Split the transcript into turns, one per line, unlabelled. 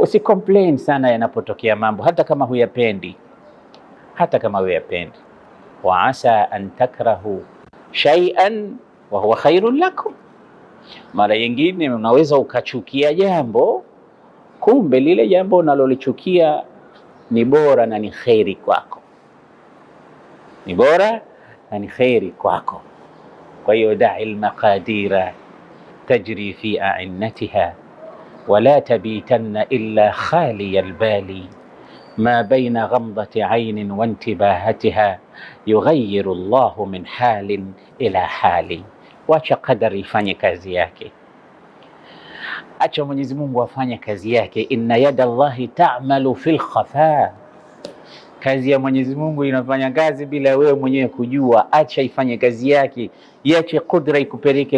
Usicomplain sana yanapotokea mambo, hata kama huyapendi, wa asa an takrahu shay'an wa huwa khairun lakum. Mara nyingine unaweza ukachukia jambo, kumbe lile jambo unalolichukia ni bora na ni khairi kwako, Kwa hiyo da'i al-maqadira tajri fi a'innatiha wala tabitanna illa khaliya al-bali ma baina ghamdati 'aynin wa intibahatiha yughayyiru Allahu min halin ila hali. Wacha qadari ifanye kazi yake, acha Mwenyezi Mungu afanye kazi yake. Inna yada Allahi ta'malu fil khafa, kazi ya Mwenyezi Mungu inafanya kazi bila wewe mwenyewe kujua. Acha ifanye kazi yake, iache kudra ikupeleke